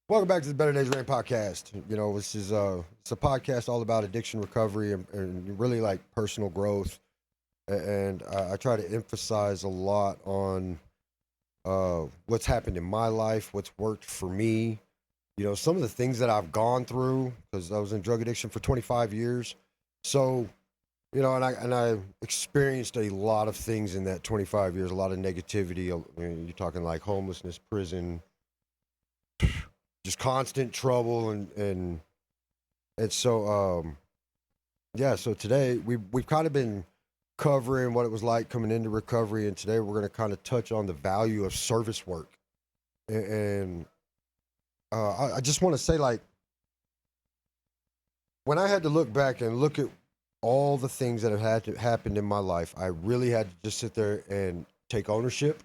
Welcome back to the Better Days Rain podcast. This is it's a podcast all about addiction recovery and really like personal growth. And I try to emphasize a lot on what's happened in my life, what's worked for me. Some of the things that I've gone through because I was in drug addiction for 25 years. So, and I experienced a lot of things in that 25 years, a lot of negativity. You're talking like homelessness, prison, just constant trouble and so yeah, so today we've kind of been covering what it was like coming into recovery, and today we're going to kind of touch on the value of service work. And I just want to say, like, when I had to look back and look at all the things that have had to happened in my life, I really had to just sit there and take ownership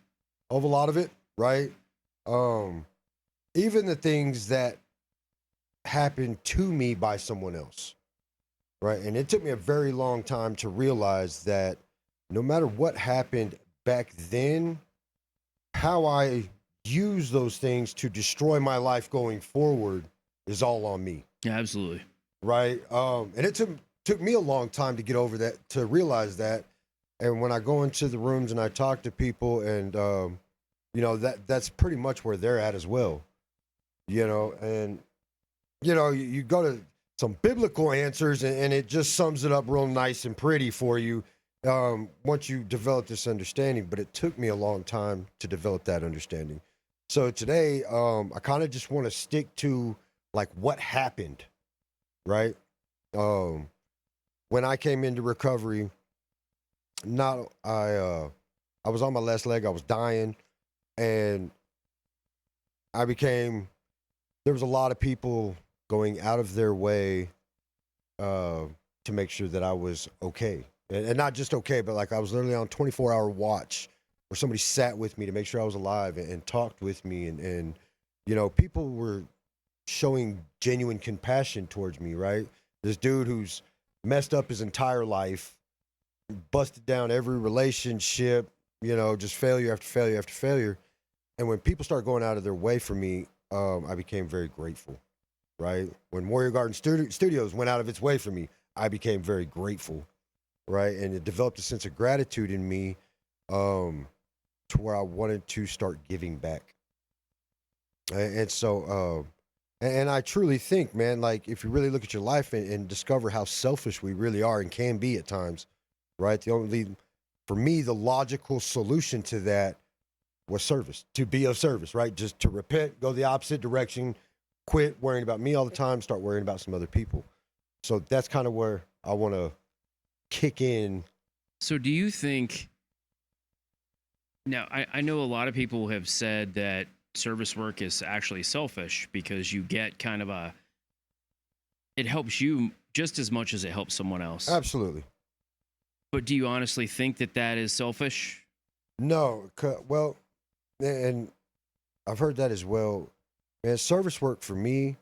of a lot of it, right? um Even the things that happened to me by someone else, right? And it took me a very long time to realize that no matter what happened back then, how I use those things to destroy my life going forward is all on me, Yeah, absolutely. right? And it took me a long time to get over that, to realize that. And when I go into the rooms and I talk to people, and that's pretty much where they're at as well, and you go to some biblical answers, and it just sums it up real nice and pretty for you once you develop this understanding. But it took me a long time to develop that understanding. So today, I kind of just want to stick to like what happened, right? Um, when I came into recovery, not I was on my last leg. I was dying, and I became. There was a lot of people going out of their way to make sure that I was okay. And not just okay, but like I was literally on 24-hour watch where somebody sat with me to make sure I was alive and talked with me. And people were showing genuine compassion towards me, right? This dude who's messed up his entire life, busted down every relationship, just failure after failure after failure. And when people start going out of their way for me, I became very grateful, right? When Warrior Garden Studios went out of its way for me, I became very grateful, right? And it developed a sense of gratitude in me, to where I wanted to start giving back. And so, and I truly think, man, like if you really look at your life and discover how selfish we really are and can be at times, right? For me, the logical solution to that was service, to be of service, right? Just to repent, go the opposite direction, quit worrying about me all the time, start worrying about some other people. So that's kind of where I want to kick in. So, do you think now? I know a lot of people have said that service work is actually selfish because you get kind of it helps you just as much as it helps someone else. Absolutely. But do you honestly think that that is selfish? No, well, and I've heard that as well. And service work for me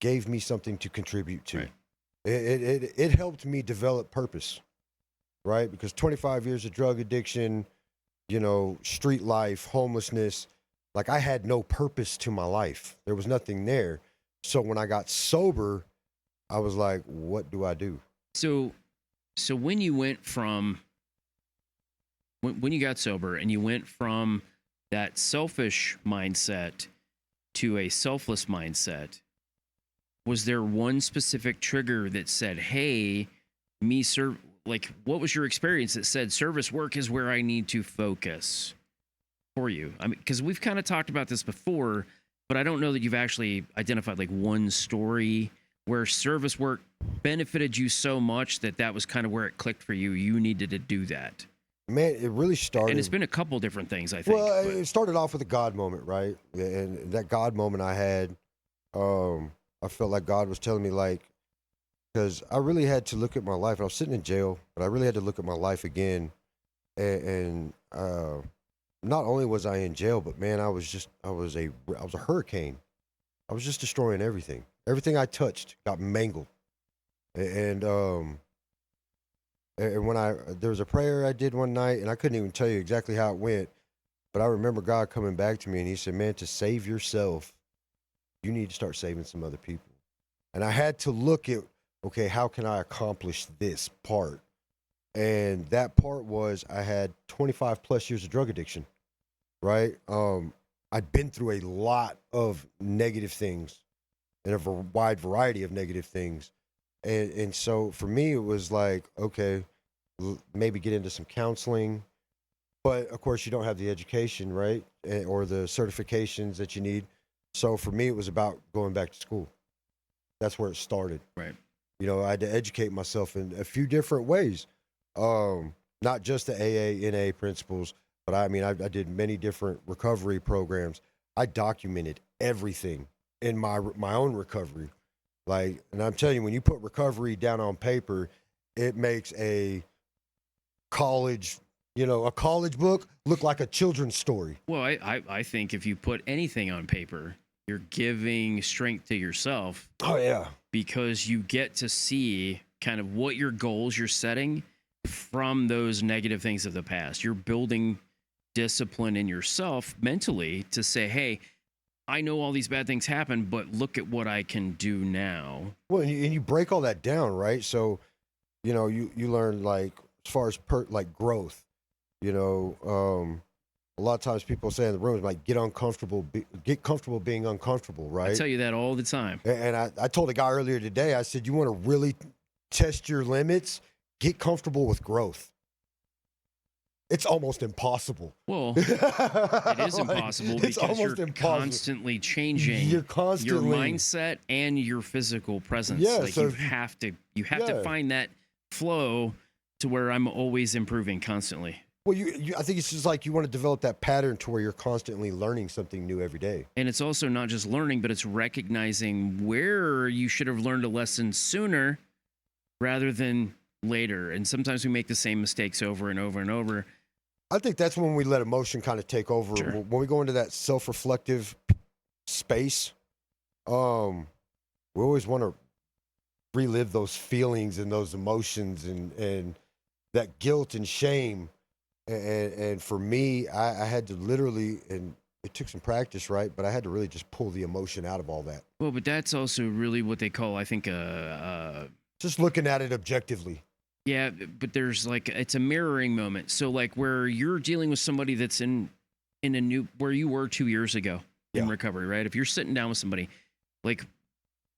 gave me something to contribute to. Right. It helped me develop purpose, right? Because 25 years of drug addiction, street life, homelessness, like I had no purpose to my life. There was nothing there. So when I got sober, I was like, what do I do? So, when you went from when you got sober and you went from that selfish mindset to a selfless mindset, was there one specific trigger that said, hey, me serve, like what was your experience that said service work is where I need to focus for you? I mean, because we've kind of talked about this before, but I don't know that you've actually identified like one story where service work benefited you so much that that was kind of where it clicked for you. You needed to do that. Man, it really started. And it's been a couple different things, I think. Well, it started off with a God moment, right? And that God moment I had, I felt like God was telling me, like, because I really had to look at my life. I was sitting in jail, but I really had to look at my life again. And not only was I in jail, but man, I was a hurricane. I was just destroying everything. Everything I touched got mangled. And when there was a prayer I did one night, and I couldn't even tell you exactly how it went, but I remember God coming back to me, and He said, "Man, to save yourself, you need to start saving some other people. And I had to look at, okay, how can I accomplish this part? And that part was I had 25 plus years of drug addiction, right? I'd been through a lot of negative things and a wide variety of negative things. And so for me, it was like, okay, maybe get into some counseling. But of course, you don't have the education, right? Or the certifications that you need. So for me, it was about going back to school. That's where it started. Right. You know, I had to educate myself in a few different ways. Not just the AA, NA principles, but I mean, I did many different recovery programs. I documented everything in my own recovery. Like, and I'm telling you, when you put recovery down on paper, it makes a college book look like a children's story. Well, I think if you put anything on paper, you're giving strength to yourself. Oh, yeah. Because you get to see kind of what your goals you're setting from those negative things of the past. You're building discipline in yourself mentally to say, hey, I know all these bad things happen, but look at what I can do now. Well, and you break all that down, right? So, you know, you learn, like, as far as like growth, you know, a lot of times people say in the room, like, get comfortable being uncomfortable, right? I tell you that all the time. And I told a guy earlier today, I said, you want to really test your limits, get comfortable with growth. It's almost impossible. Well, it is impossible because you're constantly changing your mindset and your physical presence. Yeah, like so you have to find that flow to where I'm always improving constantly. Well, I think it's just like you want to develop that pattern to where you're constantly learning something new every day. And it's also not just learning, but it's recognizing where you should have learned a lesson sooner rather than later. And sometimes we make the same mistakes over and over and over. I think that's when we let emotion kind of take over. Sure. When we go into that self-reflective space, we always want to relive those feelings and those emotions and that guilt and shame. And for me, I had to literally, and it took some practice, right? But I had to really just pull the emotion out of all that. Well, but that's also really what they call, I think, just looking at it objectively. Yeah, but there's like, it's a mirroring moment. So like where you're dealing with somebody that's in a new, where you were 2 years ago in recovery, right? If you're sitting down with somebody, like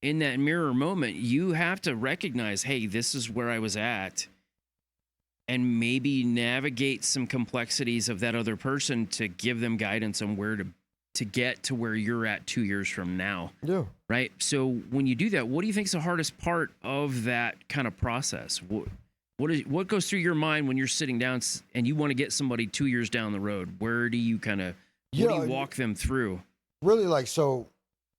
in that mirror moment, you have to recognize, hey, this is where I was at, and maybe navigate some complexities of that other person to give them guidance on where to get to where you're at 2 years from now. Yeah. Right. So when you do that, what do you think is the hardest part of that kind of process? What goes through your mind when you're sitting down and you want to get somebody 2 years down the road? Where do you kind of, what do you walk them through? Really, like, so,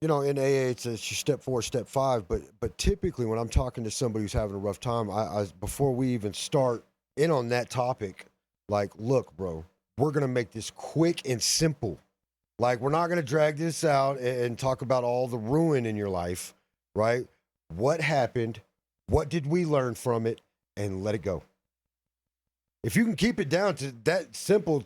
you know, in AA, it's step 4, step 5, but typically when I'm talking to somebody who's having a rough time, I before we even start in on that topic, like, look, bro, we're going to make this quick and simple. Like, we're not going to drag this out and talk about all the ruin in your life, right? What happened? What did we learn from it? And let it go. If you can keep it down to that simple,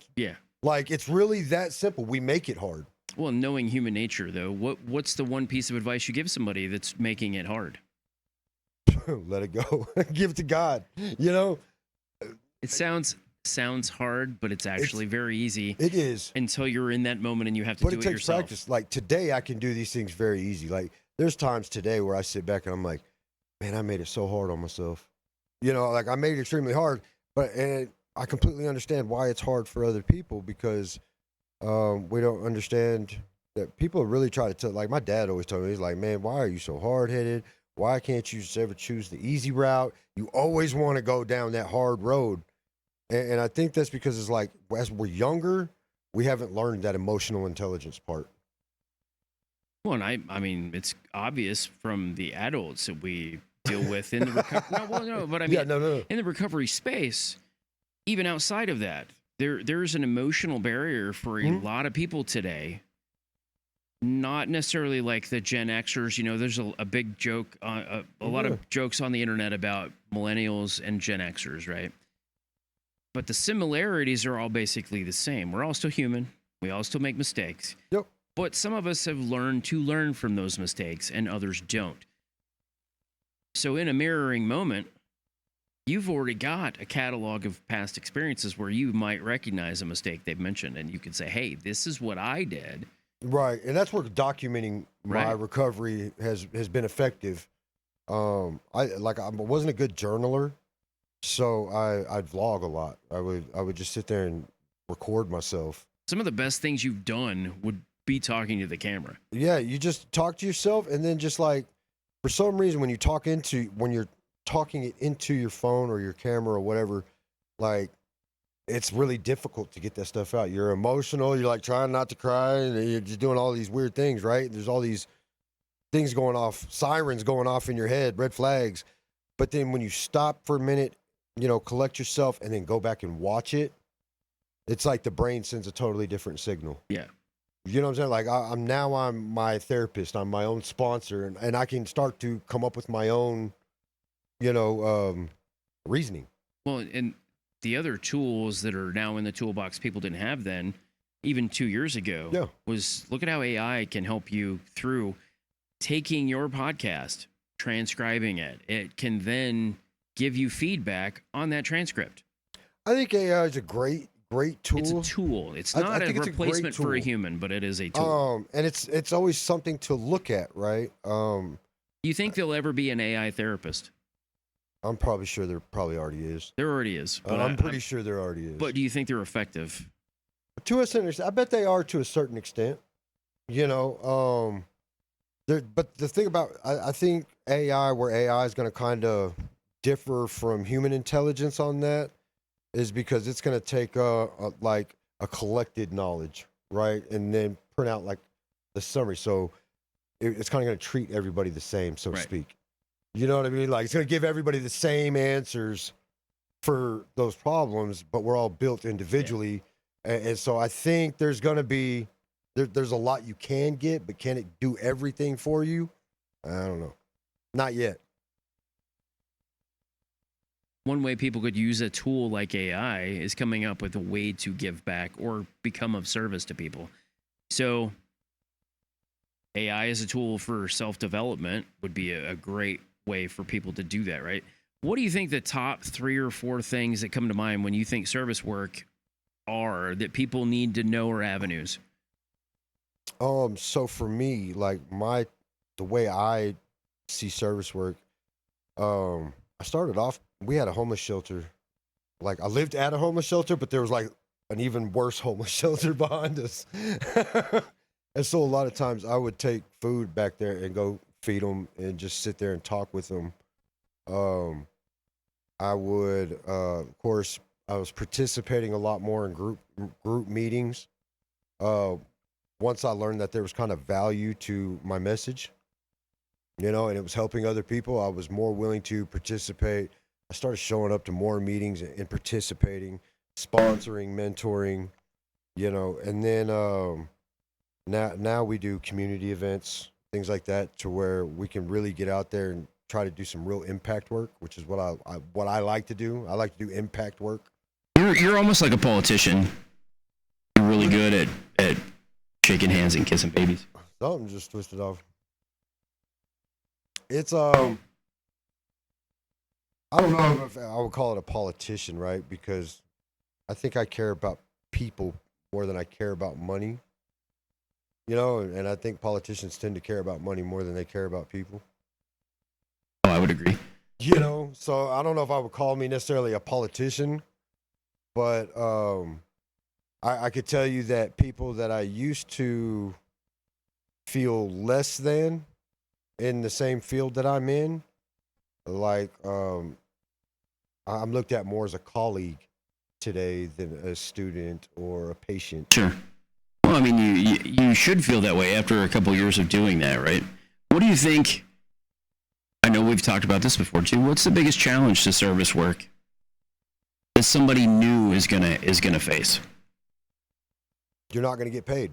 like, it's really that simple. We make it hard. Well, knowing human nature, though, what's the one piece of advice you give somebody that's making it hard? Let it go. Give it to God. You know, it sounds hard, but it's actually very easy. It is until you're in that moment and you have to do it yourself. But it takes practice. Like today, I can do these things very easy. Like there's times today where I sit back and I'm like, man, I made it so hard on myself. You know, like I made it extremely hard, and I completely understand why it's hard for other people because we don't understand that people really try to tell. Like my dad always told me, he's like, man, why are you so hard-headed? Why can't you just ever choose the easy route? You always want to go down that hard road. And I think that's because it's like, as we're younger, we haven't learned that emotional intelligence part. Well, and I mean, it's obvious from the adults that we deal with in the recovery. But I mean, in the recovery space, even outside of that, there's an emotional barrier for a lot of people today. Not necessarily like the Gen Xers. You know, there's a big joke, a lot of jokes on the internet about millennials and Gen Xers, right? But the similarities are all basically the same. We're all still human. We all still make mistakes. Yep. But some of us have learned to learn from those mistakes and others don't. So in a mirroring moment, you've already got a catalog of past experiences where you might recognize a mistake they've mentioned and you can say, hey, this is what I did. Right. And that's where documenting my Right. recovery has been effective. I wasn't a good journaler, so I'd vlog a lot. I would just sit there and record myself. Some of the best things you've done would be talking to the camera. Yeah, you just talk to yourself, and then just like for some reason when you're talking it into your phone or your camera or whatever, like it's really difficult to get that stuff out. You're emotional, you're like trying not to cry, and you're just doing all these weird things, right? There's all these things going off, sirens going off in your head, red flags. But then when you stop for a minute, collect yourself and then go back and watch it, it's like the brain sends a totally different signal. Yeah. You know what I'm saying? Like I'm my therapist, I'm my own sponsor, and I can start to come up with my own, reasoning. Well, and the other tools that are now in the toolbox people didn't have then, even 2 years ago, was look at how AI can help you through taking your podcast, transcribing it. It can then give you feedback on that transcript. I think AI is a great tool. It's a tool. It's not a replacement for a human, but it is a tool. And it's always something to look at, right? Do you think there'll ever be an AI therapist? I'm probably sure there probably already is. There already is. But I'm pretty sure there already is. But do you think they're effective? To a certain extent, I bet they are to a certain extent. But the thing about, I think where AI is going to kind of differ from human intelligence on that is because it's going to take a collected knowledge, right? And then print out like the summary. So it's kind of going to treat everybody the same, so to speak. You know what I mean? Like it's going to give everybody the same answers for those problems, but we're all built individually. Yeah. And so I think there's going to be, there's a lot you can get, but can it do everything for you? I don't know. Not yet. One way people could use a tool like AI is coming up with a way to give back or become of service to people. So AI as a tool for self-development would be a great way for people to do that, right? What do you think the top 3 or 4 things that come to mind when you think service work are that people need to know or avenues? So for me, like the way I see service work, I started off, we had a homeless shelter. Like I lived at a homeless shelter, but there was like an even worse homeless shelter behind us. And so a lot of times I would take food back there and go feed them and just sit there and talk with them. I would, of course, I was participating a lot more in group meetings. Once I learned that there was kind of value to my message, and it was helping other people, I was more willing to participate. I started showing up to more meetings and participating, sponsoring, mentoring, and then now we do community events, things like that, to where we can really get out there and try to do some real impact work, which is what I like to do. I like to do impact work. You're almost like a politician. You're really good at shaking hands and kissing babies. Something just twisted off. It's I don't know if I would call it a politician, right? Because I think I care about people more than I care about money. And I think politicians tend to care about money more than they care about people. Oh, I would agree. So I don't know if I would call me necessarily a politician, but I could tell you that people that I used to feel less than in the same field that I'm in, like I'm looked at more as a colleague today than a student or a patient. Sure. Well, I mean, you should feel that way after a couple years of doing that, right? What do you think? I know we've talked about this before too. What's the biggest challenge to service work that somebody new is gonna face? You're not going to get paid.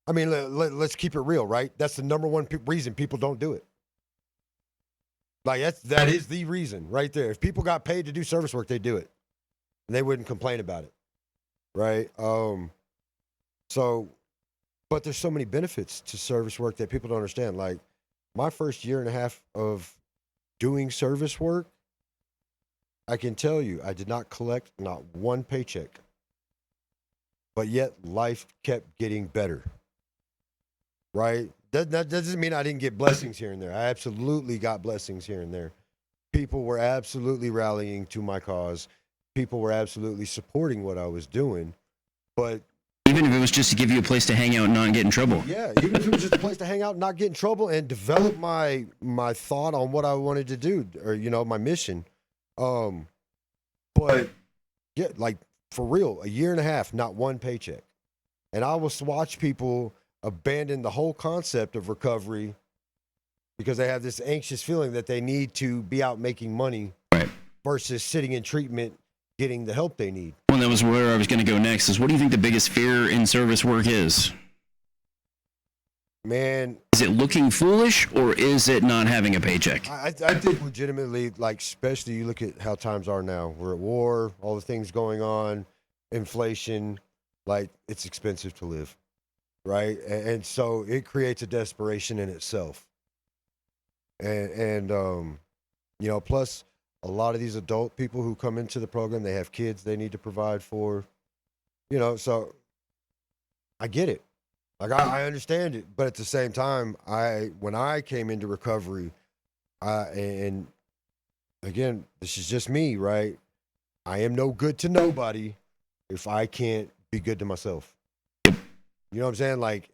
I mean, let's keep it real, right? That's the number one reason people don't do it. Like that is the reason right there. If people got paid to do service work, they'd do it. And they wouldn't complain about it. Right? So, but there's so many benefits to service work that people don't understand. Like my first year and a half of doing service work, I can tell you, I did not collect not one paycheck, but yet life kept getting better. Right? That doesn't mean I didn't get blessings here and there. I absolutely got blessings here and there. People were absolutely rallying to my cause. People were absolutely supporting what I was doing. But Even if it was just to give you a place to hang out and not get in trouble. yeah, even if it was just a place to hang out and not get in trouble and develop my thought on what I wanted to do, or my mission. But yeah, like for real, a year and a half, not one paycheck. And I will watch people abandon the whole concept of recovery because they have this anxious feeling that they need to be out making money, right, versus sitting in treatment, getting the help they need. Well, that was where I was going to go next. Is what do you think the biggest fear in service work is? Man, is it looking foolish or is it not having a paycheck? I think legitimately, like, especially you look at how times are now. We're at war, all the things going on, inflation, like it's expensive to live, right? And so it creates a desperation in itself. And plus a lot of these adult people who come into the program, they have kids they need to provide for, so I get it. Like I understand it, but at the same time, when I came into recovery, and again, this is just me, right? I am no good to nobody if I can't be good to myself. You know what I'm saying? Like,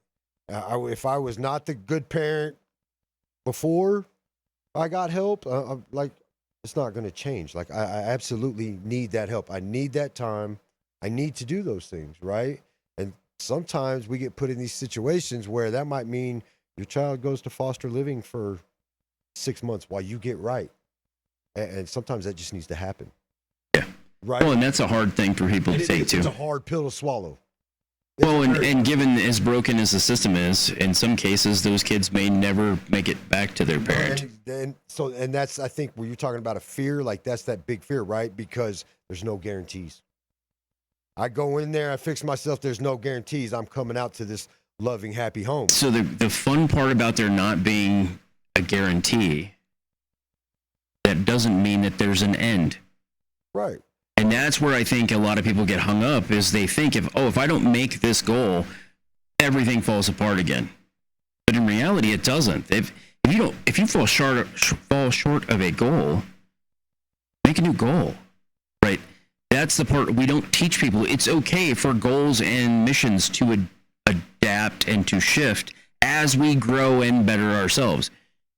if I was not the good parent before I got help, I'm like, it's not going to change. Like, I absolutely need that help. I need that time. I need to do those things, right? And sometimes we get put in these situations where that might mean your child goes to foster living for 6 months while you get right. And sometimes that just needs to happen. Yeah. Right. Well, and that's a hard thing for people to take too. It's a hard pill to swallow. Well, and given as broken as the system is, in some cases, those kids may never make it back to their parent. And that's, I think, where you're talking about a fear, like that's that big fear, right? Because there's no guarantees. I go in there, I fix myself, there's no guarantees I'm coming out to this loving, happy home. So the fun part about there not being a guarantee, that doesn't mean that there's an end. Right. And that's where I think a lot of people get hung up, is they think if I don't make this goal, everything falls apart again. But in reality, it doesn't. If you fall short of a goal, make a new goal. Right? That's the part we don't teach people. It's okay for goals and missions to adapt and to shift as we grow and better ourselves.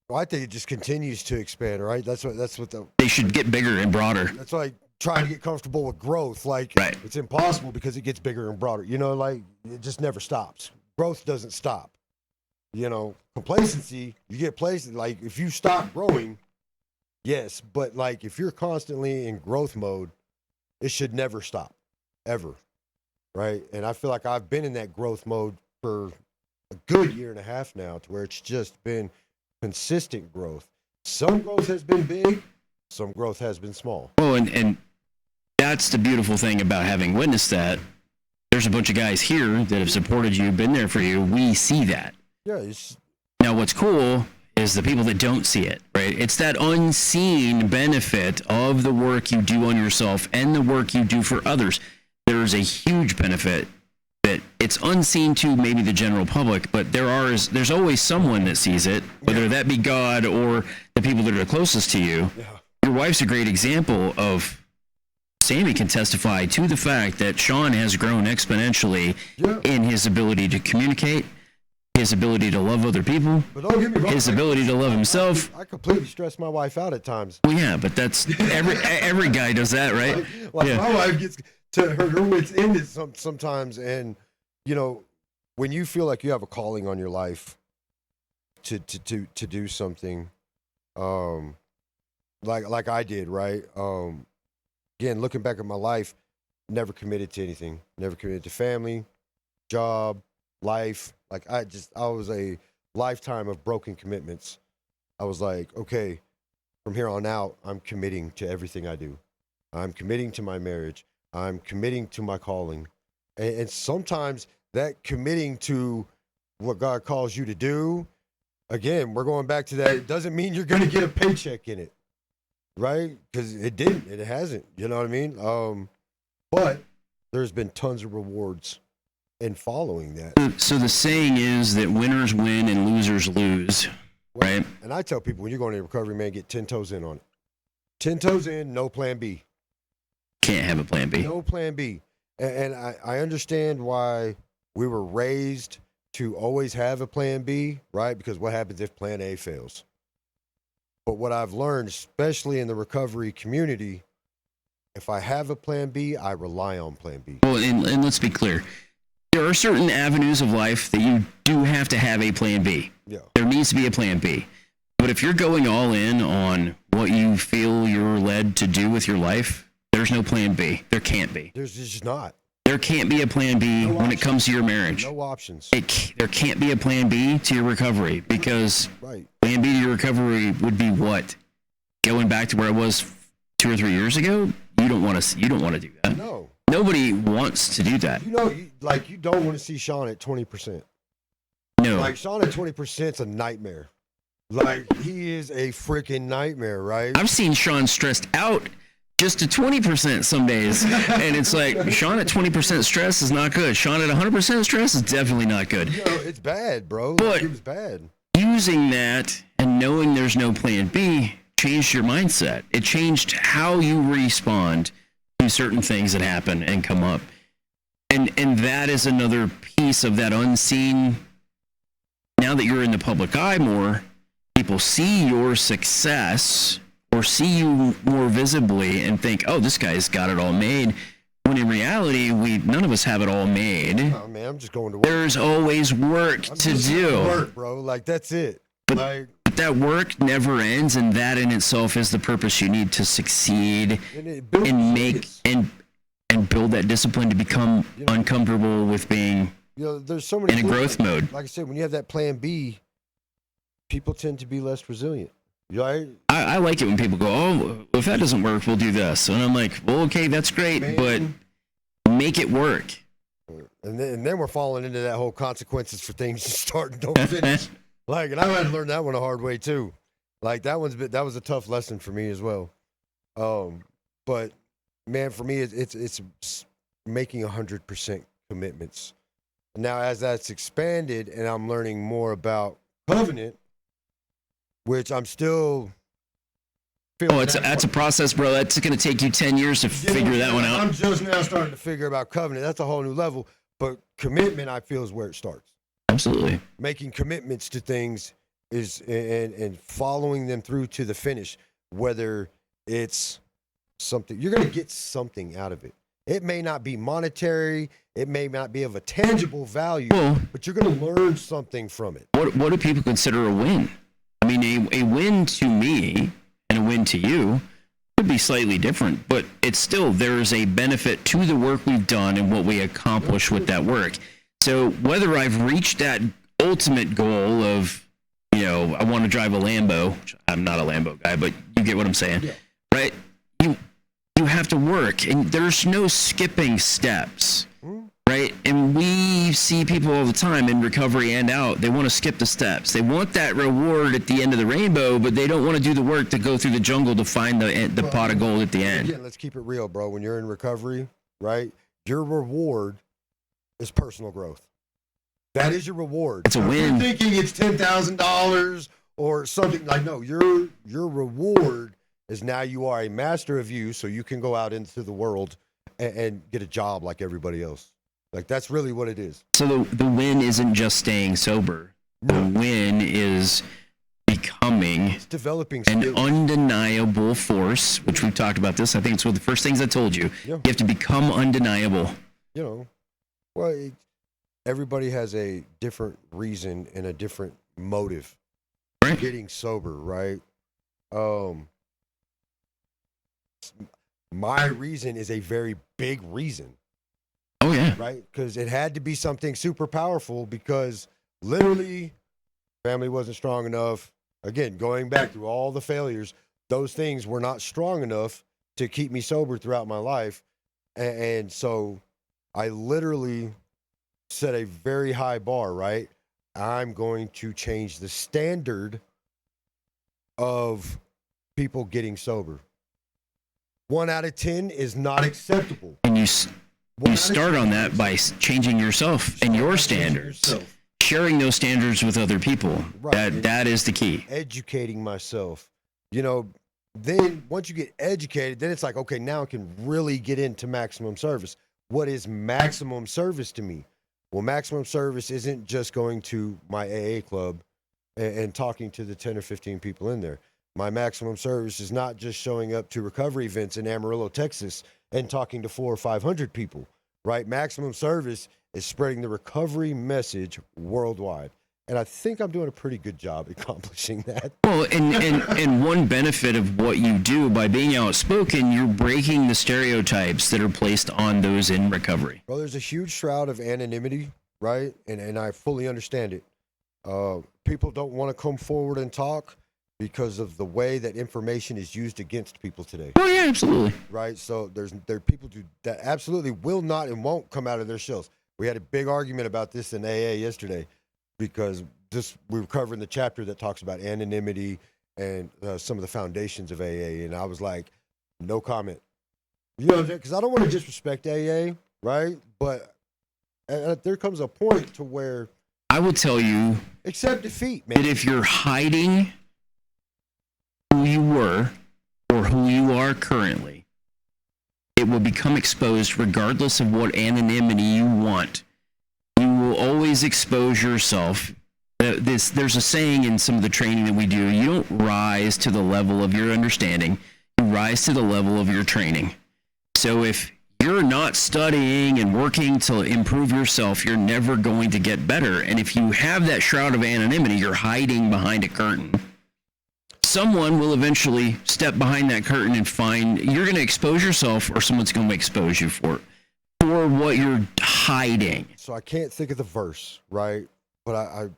Well, I think it just continues to expand, right? That's what they should get bigger and broader. That's why I try to get comfortable with growth. Like, right. It's impossible because it gets bigger and broader. Like it just never stops. Growth doesn't stop. Complacency, you get places, like if you stop growing, yes, but like if you're constantly in growth mode, it should never stop, ever, right? And I feel like I've been in that growth mode for a good year and a half now, to where it's just been consistent growth. Some growth has been big, some growth has been small. Well, and that's the beautiful thing about having witnessed that. There's a bunch of guys here that have supported you, been there for you. We see that. Yeah. Now, what's cool is the people that don't see it, right? It's that unseen benefit of the work you do on yourself and the work you do for others. There's a huge benefit that it's unseen to maybe the general public, but there's always someone that sees it, whether that be God or the people that are closest to you. Yeah. Your wife's a great example of, Sammy can testify to the fact that Shawn has grown exponentially in his ability to communicate, his ability to love other people, but don't get me wrong, his ability to love himself. I completely stress my wife out at times. Well, yeah, but that's every guy does that, right? Like my wife gets to her wits end sometimes, and when you feel like you have a calling on your life to do something, like I did, right? Again, looking back at my life, never committed to anything. Never committed to family, job, life. Like I was a lifetime of broken commitments. I was like, okay, from here on out, I'm committing to everything I do. I'm committing to my marriage. I'm committing to my calling. And sometimes that committing to what God calls you to do, again, we're going back to that. It doesn't mean you're going to get a paycheck in it, right? Because it didn't. It hasn't. You know what I mean? But there's been tons of rewards in following that. So the saying is that winners win and losers lose, right? And I tell people, when you're going to recovery, man, get 10 toes in on it. 10 toes in, no plan B. Can't have a plan B. No plan B. And I understand why we were raised to always have a plan B, right? Because what happens if plan A fails? But what I've learned, especially in the recovery community, if I have a plan B, I rely on plan B. Well, and let's be clear. There are certain avenues of life that you do have to have a plan B. Yeah. There needs to be a plan B. But if you're going all in on what you feel you're led to do with your life, there's no plan B. There can't be. There's just not. There can't be a plan B when it comes to your marriage. No options. There can't be a plan B to your recovery, because Right. plan B to your recovery would be what? Going back to where it was 2 or 3 years ago? You don't want to do that. No. Nobody wants to do that. You know, you don't want to see Shawn at 20%. No. Like, Shawn at 20% is a nightmare. Like, he is a freaking nightmare, right? I've seen Shawn stressed out just to 20% some days. And it's like, Shawn at 20% stress is not good. Shawn at 100% stress is definitely not good. You know, it's bad, bro. But it was bad. Using that and knowing there's no plan B changed your mindset. It changed how you respond to certain things that happen and come up. And that is another piece of that unseen. Now that you're in the public eye more, people see your success or see you more visibly and think, oh, this guy's got it all made. When in reality, none of us have it all made. Oh, man, I'm just going to work. There's always work to do. Work, bro. Like, that's it. But that work never ends, and that in itself is the purpose you need to succeed and make and build that discipline to become uncomfortable with being there's so many in a growth mode. Like I said, when you have that plan B, people tend to be less resilient. Right? I like it when people go, oh, if that doesn't work, we'll do this. And I'm like, well, okay, that's great, but make it work. And then we're falling into that whole consequences for things you start and don't finish. Like, and I had to learn that one the hard way too. Like, that was a tough lesson for me as well. But man, for me, it's making 100% commitments. Now, as that's expanded and I'm learning more about covenant, which I'm still feeling. Oh, that's a process, bro. That's going to take you 10 years to figure that one out. I'm just now starting to figure about covenant. That's a whole new level. But commitment, I feel, is where it starts. Absolutely. Making commitments to things is and following them through to the finish, whether it's something, you're going to get something out of it. It may not be monetary, it may not be of a tangible value, but you're going to learn something from it. What do people consider a win? I mean, a win to me and a win to you could be slightly different, but it's still, there's a benefit to the work we've done and what we accomplish with that work. So whether I've reached that ultimate goal of, I want to drive a Lambo, which I'm not a Lambo guy, but you get what I'm saying, right? You have to work, and there's no skipping steps, right? And we see people all the time in recovery and out. They want to skip the steps. They want that reward at the end of the rainbow, but they don't want to do the work to go through the jungle to find the pot of gold at the end. Again, let's keep it real, bro. When you're in recovery, right, your reward is personal growth. That is your reward. It's a win. You're thinking it's $10,000 or something. Like, no, your reward is now you are a master of you, so you can go out into the world and get a job like everybody else. Like, that's really what it is. So the win isn't just staying sober. The win is becoming developing an skills. Undeniable force, which we've talked about this. I think it's one of the first things I told you. Yeah. You have to become undeniable. Everybody has a different reason and a different motive for getting sober, right? My reason is a very big reason. Oh, yeah. Right? Because it had to be something super powerful, because literally family wasn't strong enough. Again, going back through all the failures, those things were not strong enough to keep me sober throughout my life. And so I literally set a very high bar, right? I'm going to change the standard of people getting sober. 1 out of 10 is not acceptable. And you start on that by changing yourself and your standards, sharing those standards with other people. Right. That is the key. Educating myself. You know, then once you get educated, then it's like, okay, now I can really get into maximum service. What is maximum service to me? Well, maximum service isn't just going to my AA club and talking to the 10 or 15 people in there. My maximum service is not just showing up to recovery events in Amarillo, Texas, and talking to 400 or 500 people, right? Maximum service is spreading the recovery message worldwide. And I think I'm doing a pretty good job accomplishing that. Well, and one benefit of what you do by being outspoken, you're breaking the stereotypes that are placed on those in recovery. Well, there's a huge shroud of anonymity, right? And I fully understand it. People don't want to come forward and talk because of the way that information is used against people today. Oh, yeah, absolutely. Right? So there are people that absolutely will not and won't come out of their shells. We had a big argument about this in AA yesterday because we were covering the chapter that talks about anonymity and some of the foundations of AA. And I was like, no comment. You know, because I don't want to disrespect AA, right? But there comes a point to where I will tell you, accept defeat, man. That if you're hiding who you were or who you are currently, it will become exposed regardless of what anonymity you want. You will always expose yourself. There's a saying in some of the training that we do, you don't rise to the level of your understanding, you rise to the level of your training. So if you're not studying and working to improve yourself, you're never going to get better. And if you have that shroud of anonymity, you're hiding behind a curtain. Someone will eventually step behind that curtain and find you're going to expose yourself, or someone's going to expose you for what you're hiding. So I can't think of the verse, right? But I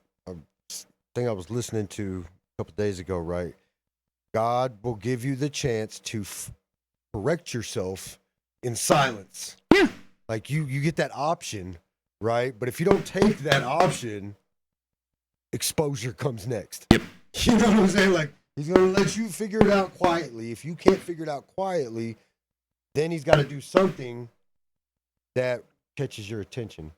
think I was listening to a couple days ago, right? God will give you the chance to correct yourself in silence. Yeah. Like you get that option, right? But if you don't take that option, exposure comes next. Yep. You know what I'm saying? Like, he's going to let you figure it out quietly. If you can't figure it out quietly, then he's got to do something that catches your attention.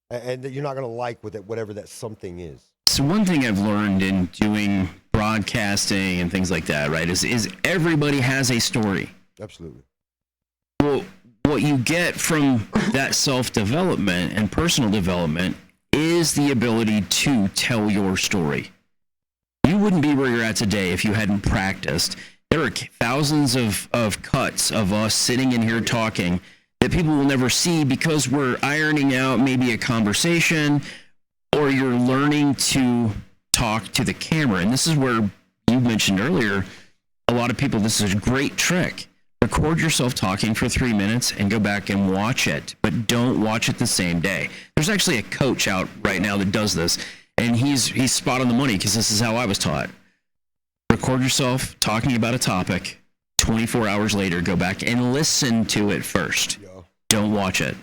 And that you're not going to like with it, whatever that something is. So one thing I've learned in doing broadcasting and things like that, right, is everybody has a story. Absolutely. Well, what you get from that self-development and personal development is the ability to tell your story. You wouldn't be where you're at today if you hadn't practiced. There are thousands of cuts of us sitting in here talking that people will never see because we're ironing out maybe a conversation, or you're learning to talk to the camera. And this is where you mentioned earlier, a lot of people, this is a great trick. Record yourself talking for 3 minutes and go back and watch it, but don't watch it the same day. There's actually a coach out right now that does this, and he's spot on the money because this is how I was taught. Record yourself talking about a topic. 24 hours later, go back and listen to it first. Yeah. Don't watch it.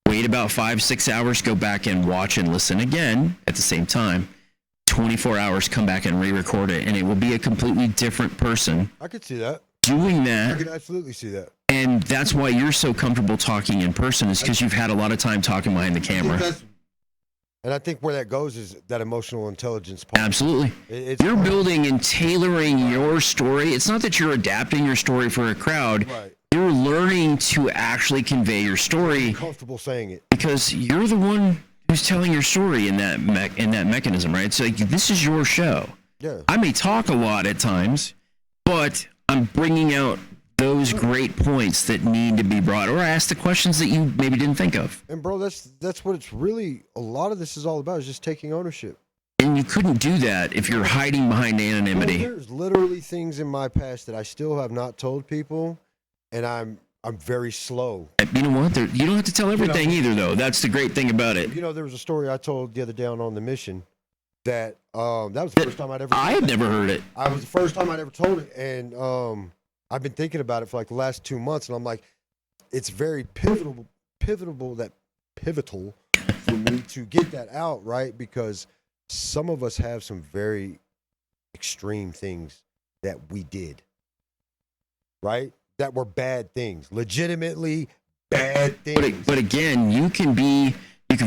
Wait about 5-6 hours, go back and watch and listen again at the same time. 24 hours, come back and re-record it, and it will be a completely different person. I could see that. Doing that. I could absolutely see that. And that's why you're so comfortable talking in person, is because you've had a lot of time talking behind the camera. And I think where that goes is that emotional intelligence part. Absolutely. You're building and tailoring your story. It's not that you're adapting your story for a crowd. Right. You're learning to actually convey your story. I'm comfortable saying it. Because you're the one who's telling your story in that mechanism, right? So like, this is your show. Yeah. I may talk a lot at times, but I'm bringing out those great points that need to be brought, or ask the questions that you maybe didn't think of. And bro, that's what it's really, a lot of this is all about, is just taking ownership. And you couldn't do that if you're hiding behind anonymity. Well, there's literally things in my past that I still have not told people, and I'm very slow. You know what? You don't have to tell everything either, though. That's the great thing about it. You know, there was a story I told the other day on the mission that that was the first time I'd ever. I had never heard it. I was the first time I'd ever told it, and I've been thinking about it for like the last 2 months, and I'm like, it's very pivotal for me me to get that out, right? Because some of us have some very extreme things that we did, right? That were bad things, legitimately bad things. But again, you can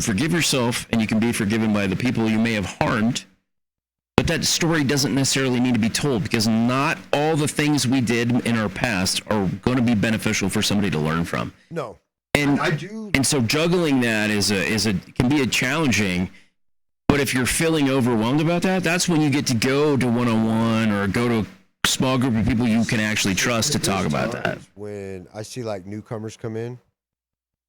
forgive yourself and you can be forgiven by the people you may have harmed. But that story doesn't necessarily need to be told, because not all the things we did in our past are going to be beneficial for somebody to learn from. No. And I do. And so juggling that can be a challenging. But if you're feeling overwhelmed about that, that's when you get to go to one-on-one or go to a small group of people you can actually trust to talk about that. When I see like newcomers come in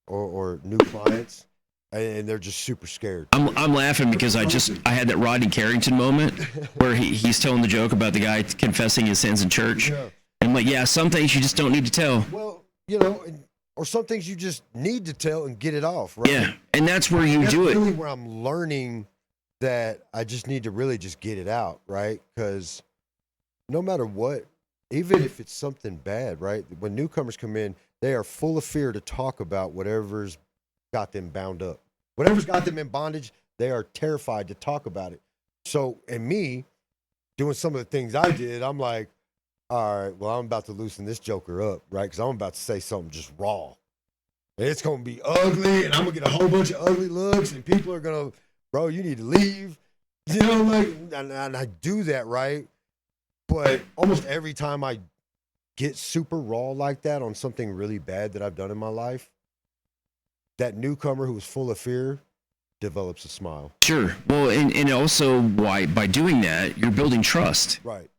or new clients, and they're just super scared. I'm laughing because I had that Rodney Carrington moment where he's telling the joke about the guy confessing his sins in church. Yeah. And I'm like, yeah, some things you just don't need to tell. Well, or some things you just need to tell and get it off, right? Yeah, and that's where you do it. That's really where I'm learning that I just need to really just get it out, right? Because no matter what, even if it's something bad, right? When newcomers come in, they are full of fear to talk about whatever's got them bound up. Whatever's got them in bondage, they are terrified to talk about it. So, and me doing some of the things I did, I'm like, all right, well, I'm about to loosen this joker up, right? Because I'm about to say something just raw. And it's going to be ugly, and I'm going to get a whole bunch of ugly looks, and people are going to, bro, you need to leave. And I do that, right? But almost every time I get super raw like that on something really bad that I've done in my life, that newcomer who was full of fear develops a smile. Sure. Well, and also by doing that, you're building trust. Right.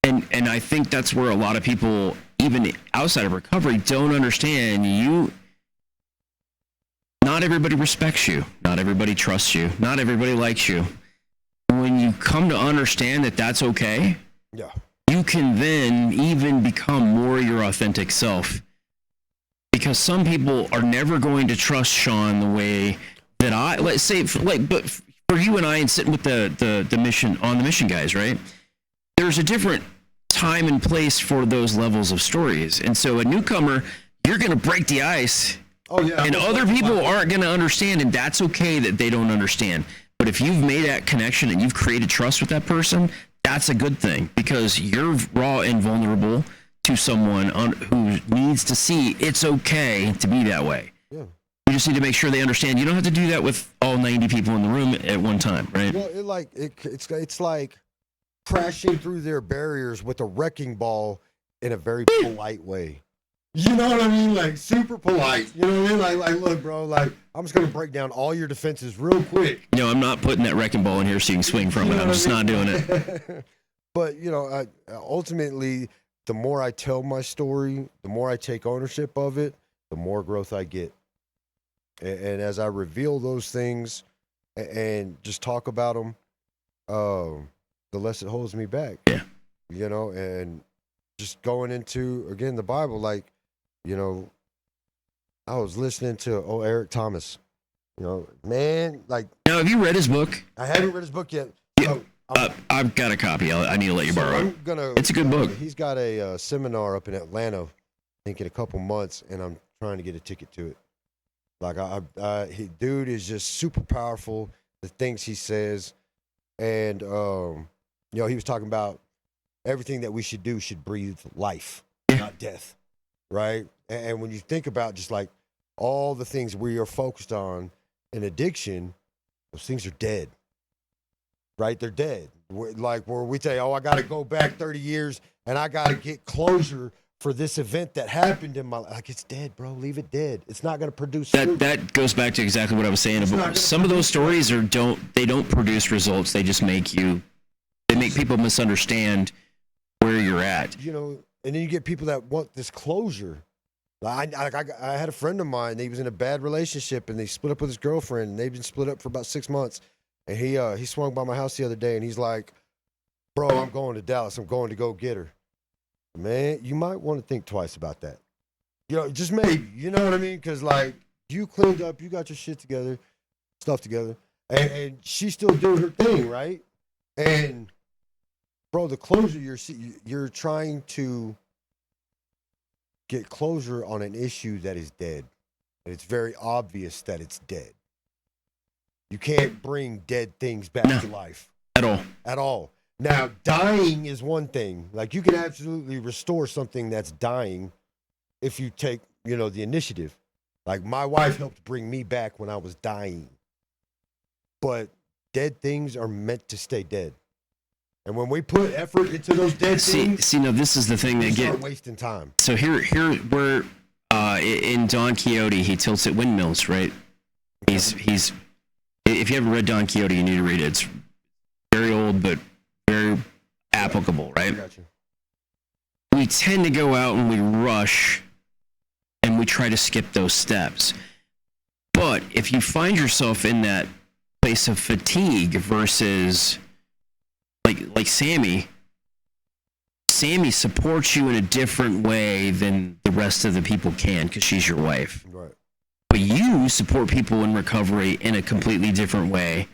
And I think that's where a lot of people, even outside of recovery, don't understand. Not everybody respects you. Not everybody trusts you. Not everybody likes you. When you come to understand that that's okay, yeah, you can then even become more your authentic self. Because some people are never going to trust Shawn the way that let's say, but for you and I and sitting with the mission guys, right? There's a different time and place for those levels of stories. And so a newcomer, you're going to break the ice. Oh, yeah. And other people aren't going to understand, and that's okay that they don't understand. But if you've made that connection and you've created trust with that person, that's a good thing, because you're raw and vulnerable to someone who needs to see it's okay to be that way. Yeah. You just need to make sure they understand. You don't have to do that with all 90 people in the room at one time, right? Well, it's like crashing through their barriers with a wrecking ball in a very polite way. You know what I mean? Like super polite. You know what I mean? Like look, bro, like I'm just gonna break down all your defenses real quick. No, I'm not putting that wrecking ball in here so you can swing from it. I'm just not doing it. But ultimately, the more I tell my story, the more I take ownership of it, the more growth I get. And as I reveal those things and just talk about them, the less it holds me back. Yeah. And just going into, again, the Bible, like, I was listening to Eric Thomas, man, like. Now, have you read his book? I haven't read his book yet. So I've got a copy. I need to let you borrow it. It's a good book. He's got a seminar up in Atlanta, I think in a couple months, and I'm trying to get a ticket to it. Like, dude is just super powerful, the things he says. And, he was talking about everything that we should do should breathe life, not death, right? And when you think about just like all the things we are focused on in addiction, those things are dead, right? They're dead. Where we say, I got to go back 30 years and I got to get closure for this event that happened in my life. Like, it's dead, bro. Leave it dead. It's not going to produce fruit. That goes back to exactly what I was saying about some of those stories don't produce results. They just make people misunderstand where you're at. And then you get people that want this closure. I had a friend of mine. He was in a bad relationship, and they split up with his girlfriend, and they've been split up for about 6 months. And he swung by my house the other day, and he's like, "Bro, I'm going to Dallas. I'm going to go get her." Man, you might want to think twice about that. Just maybe. You know what I mean? Because like you cleaned up, you got your stuff together, and she's still doing her thing, right? And bro, the closure you're trying to get closure on an issue that is dead. And it's very obvious that it's dead. You can't bring dead things back to life. At all. Now, dying is one thing. Like, you can absolutely restore something that's dying if you take, the initiative. Like, my wife helped bring me back when I was dying. But dead things are meant to stay dead. And when we put effort into those dead things, see, no, this is the thing that start wasting time. So here, we're in Don Quixote. He tilts at windmills, right? He's. If you haven't read Don Quixote, you need to read it. It's very old, but very applicable, right? Gotcha. We tend to go out and we rush, and we try to skip those steps. But if you find yourself in that place of fatigue versus like Sammy supports you in a different way than the rest of the people can because she's your wife. Right. But you support people in recovery in a completely different way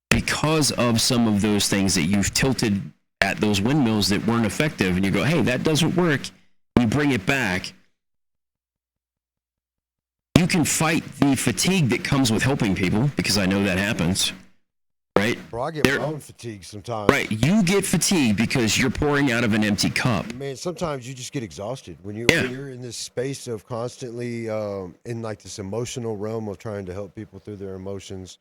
because of some of those things that you've tilted at those windmills that weren't effective, and you go, hey, that doesn't work. You bring it back. You can fight the fatigue that comes with helping people, because I know that happens, right? Bro, I get my own fatigue sometimes. Right, you get fatigued because you're pouring out of an empty cup. Man, sometimes you just get exhausted when you're in this space of constantly in like this emotional realm of trying to help people through their emotions,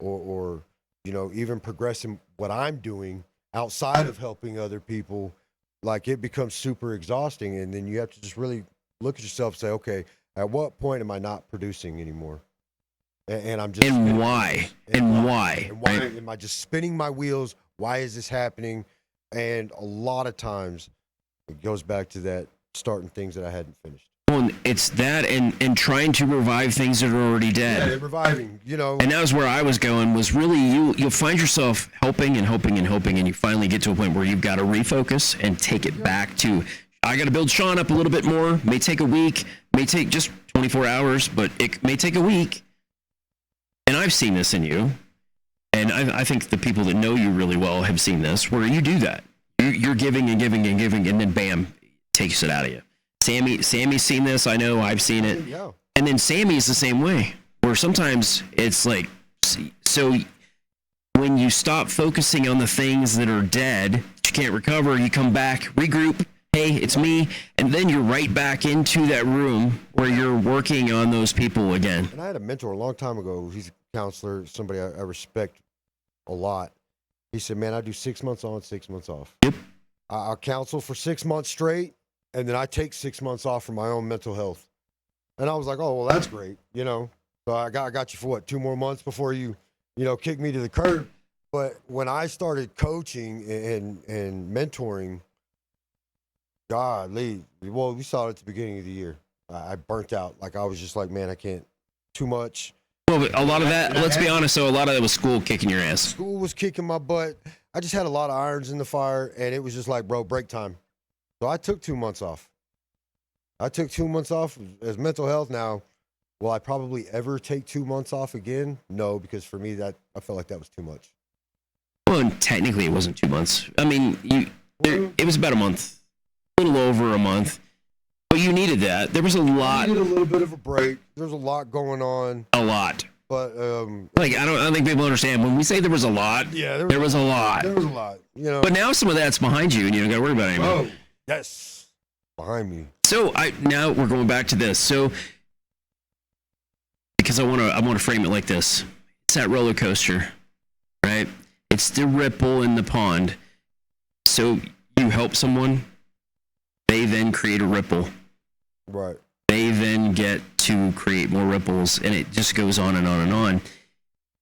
or even progressing what I'm doing outside of helping other people. Like, it becomes super exhausting, and then you have to just really look at yourself and say, okay, at what point am I not producing anymore? And I'm just why? And why right? Am I just spinning my wheels? Why is this happening? And a lot of times it goes back to that starting things that I hadn't finished. Well, it's that and trying to revive things that are already dead. Yeah, reviving, And that was where I was going, was really you'll find yourself hoping, and you finally get to a point where you've got to refocus and take it back to, I got to build Shawn up a little bit more. May take a week, may take just 24 hours, but it may take a week. And I've seen this in you. And I think the people that know you really well have seen this, where you do that. You're giving and giving and giving, and then bam, takes it out of you. Sammy's seen this. I know I've seen it. Yeah. And then Sammy's the same way, where sometimes it's like, so when you stop focusing on the things that are dead, that you can't recover, you come back, regroup, hey, it's me, and then you're right back into that room where you're working on those people again. And I had a mentor a long time ago. He's a counselor, somebody I respect a lot. He said, man, I do 6 months on, 6 months off. Yep. I'll counsel for 6 months straight, and then I take 6 months off for my own mental health. And I was like, oh, well, that's great, So I got you for what, 2 more months before you kick me to the curb. But when I started coaching and mentoring, golly, well, we saw it at the beginning of the year. I burnt out. Like, I was just like, man, I can't, too much. Well, but a lot of that, let's be honest, so a lot of that was school kicking your ass. School was kicking my butt. I just had a lot of irons in the fire, and it was just like, bro, break time. So I took 2 months off. As mental health. Now, will I probably ever take 2 months off again? No, because for me, I felt like that was too much. Well, and technically it wasn't 2 months. I mean, it was about a month, a little over a month. But you needed that. There was a lot. I needed a little bit of a break. There's a lot going on. A lot. But I don't think people understand when we say there was a lot. Yeah, there was a lot. There was a lot. But now some of that's behind you, and you don't got to worry about it anymore. Oh, yes, behind me. So now we're going back to this. So because I want to frame it like this: it's that roller coaster, right? It's the ripple in the pond. So you help someone, they then create a ripple. Right. They then get to create more ripples, and it just goes on and on and on.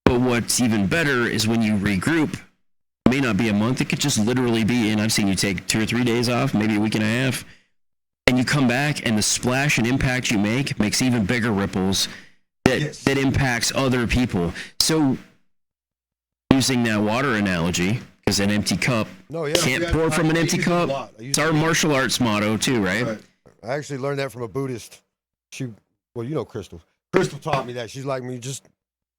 But what's even better is when you regroup. It may not be a month. It could just literally be, and I've seen you take 2 or 3 days off, maybe a week and a half, and you come back, and the splash and impact you make makes even bigger ripples that impacts other people. So using that water analogy, because an empty cup can't pour from an empty cup. It's our martial arts motto too, right? I actually learned that from a Buddhist. Crystal. Crystal taught me that. She's like me, just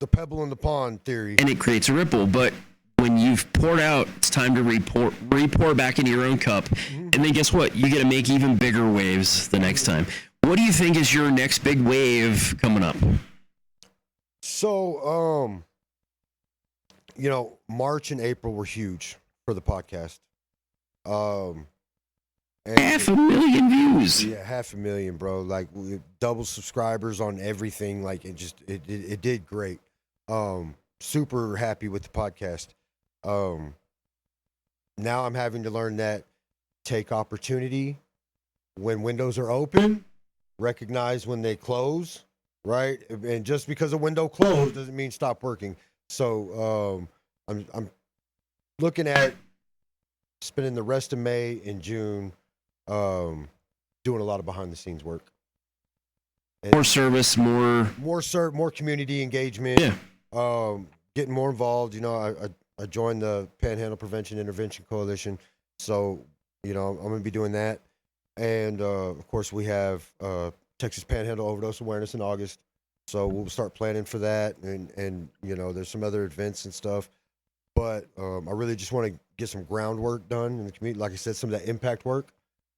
the pebble in the pond theory. And it creates a ripple. But when you've poured out, it's time to re-pour back into your own cup. Mm-hmm. And then guess what? You get to make even bigger waves the next time. What do you think is your next big wave coming up? So, March and April were huge for the podcast. And 500,000 views. Yeah, 500,000, bro. Like we double subscribers on everything. Like it did great. Super happy with the podcast. Now I'm having to learn that take opportunity when windows are open, recognize when they close, right? And just because a window closed doesn't mean stop working. So I'm looking at spending the rest of May and June doing a lot of behind the scenes work. And More service, more community engagement. Yeah. Getting more involved. I joined the Panhandle Prevention Intervention Coalition, so I'm going to be doing that. And of course, we have Texas Panhandle Overdose Awareness in August, so we'll start planning for that. And there's some other events and stuff. But I really just want to get some groundwork done in the community. Like I said, some of that impact work,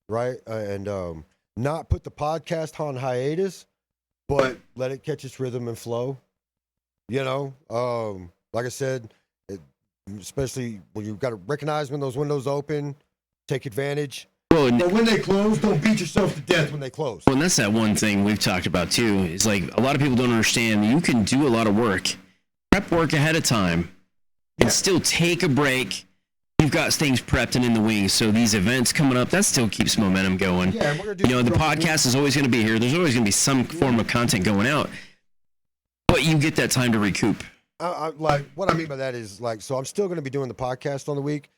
right? And not put the podcast on hiatus, but let it catch its rhythm and flow. Like I said, especially when you've got to recognize when those windows open, take advantage. Well, but when they close, don't beat yourself to death when they close. Well, and that's that one thing we've talked about too. Is like a lot of people don't understand. You can do a lot of work, prep work ahead of time, and still take a break. You've got things prepped and in the wings. So these events coming up, that still keeps momentum going. Yeah, we're gonna do the podcast is always going to be here. There's always going to be some form of content going out, but you get that time to recoup. Like what I mean by that is like, so I'm still going to be doing the podcast on the week,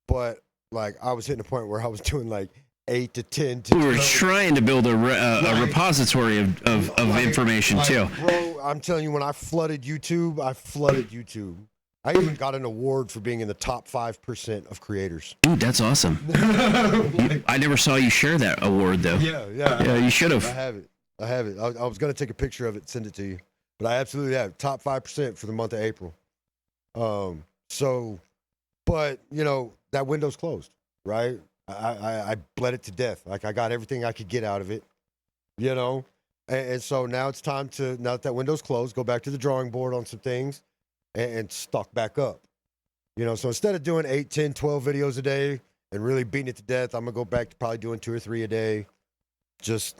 but like I was hitting a point where I was doing like 8 to 10. We were trying to build a repository of information too. Bro, I'm telling you, when I flooded YouTube. I even got an award for being in the top 5% of creators. Dude, that's awesome. I never saw you share that award though. Yeah, you should have. I have it. I was going to take a picture of it, send it to you. But I absolutely have top 5% for the month of April. But that window's closed, right? I bled it to death. Like I got everything I could get out of it, and so now it's time to, now that window's closed, go back to the drawing board on some things and stock back up. So instead of doing 8, 10, 12 videos a day and really beating it to death, I'm going to go back to probably doing 2 or 3 a day. Just,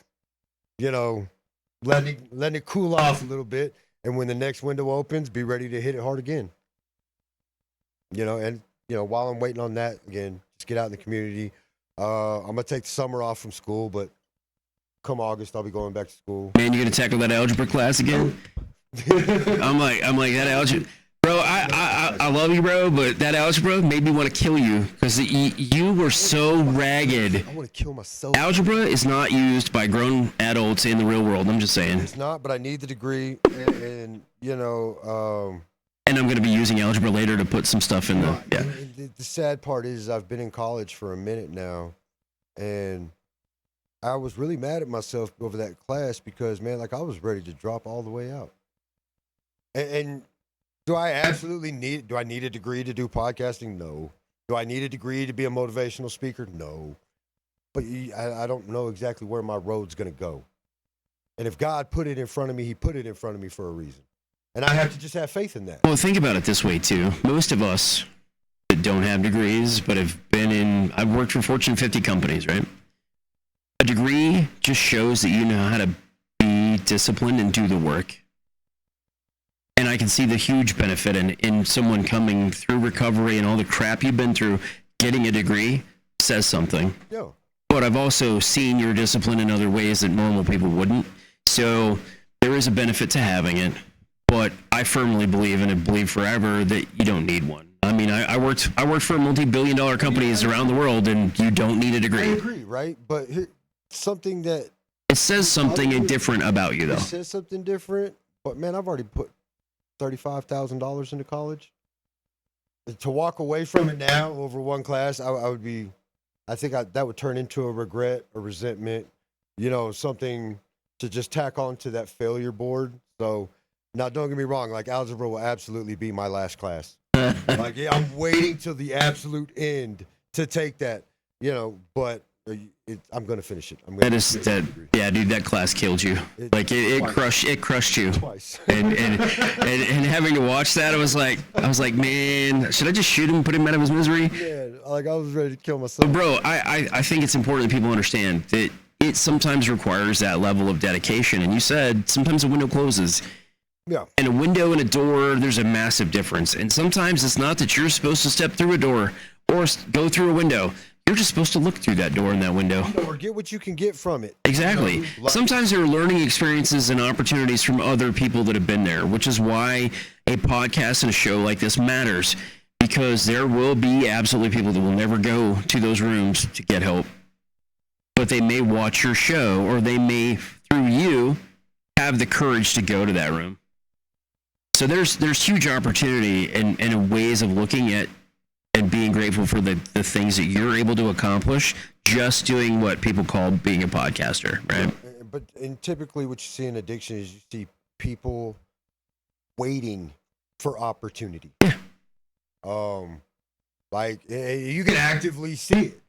letting it cool off a little bit, and when the next window opens, be ready to hit it hard again. While I'm waiting on that, again, just get out in the community. I'm gonna take the summer off from school, but come August, I'll be going back to school. Man, you gonna tackle that algebra class again? I'm like that algebra. Bro, I love you, bro, but that algebra made me want to kill you because you were so ragged. I want to kill myself. Algebra is not used by grown adults in the real world. I'm just saying. It's not, but I need the degree, and and I'm going to be using algebra later to put some stuff in the. Yeah. The sad part is I've been in college for a minute now, and I was really mad at myself over that class because, man, like I was ready to drop all the way out. And do I need a degree to do podcasting? No. Do I need a degree to be a motivational speaker? No. But I don't know exactly where my road's going to go. And if God put it in front of me, he put it in front of me for a reason. And I have to just have faith in that. Well, think about it this way, too. Most of us that don't have degrees, but have been I've worked for Fortune 50 companies, right? A degree just shows that you know how to be disciplined and do the work. And I can see the huge benefit in someone coming through recovery and all the crap you've been through. Getting a degree says something. Yeah. But I've also seen your discipline in other ways that normal people wouldn't. So there is a benefit to having it. But I firmly believe, and I believe forever, that you don't need one. I mean, I worked for multi-billion-dollar companies around the world, and you don't need a degree. I agree, right? But something that... It says something different about you, though. It says something different, but man, I've already put $35,000 into college. To walk away from it now over one class, that would turn into a regret, a resentment, something to just tack on to that failure board. So now don't get me wrong, like algebra will absolutely be my last class. I'm waiting till the absolute end to take that, but I'm going to finish it. That is that. Yeah, dude, that class killed you. It crushed you. Twice. and having to watch that, I was like, man, should I just shoot him and put him out of his misery? Yeah, like I was ready to kill myself. But bro, I think it's important that people understand that it sometimes requires that level of dedication. And you said sometimes a window closes. Yeah. And a window and a door, there's a massive difference. And sometimes it's not that you're supposed to step through a door or go through a window. You're just supposed to look through that door and that window. Or get what you can get from it. Exactly. Sometimes there are learning experiences and opportunities from other people that have been there, which is why a podcast and a show like this matters, because there will be absolutely people that will never go to those rooms to get help, but they may watch your show, or they may, through you, have the courage to go to that room. So there's huge opportunity and ways of looking at and being grateful for the things that you're able to accomplish just doing what people call being a podcaster, right? And typically what you see in addiction is you see people waiting for opportunity. Yeah. Like you can actively see it.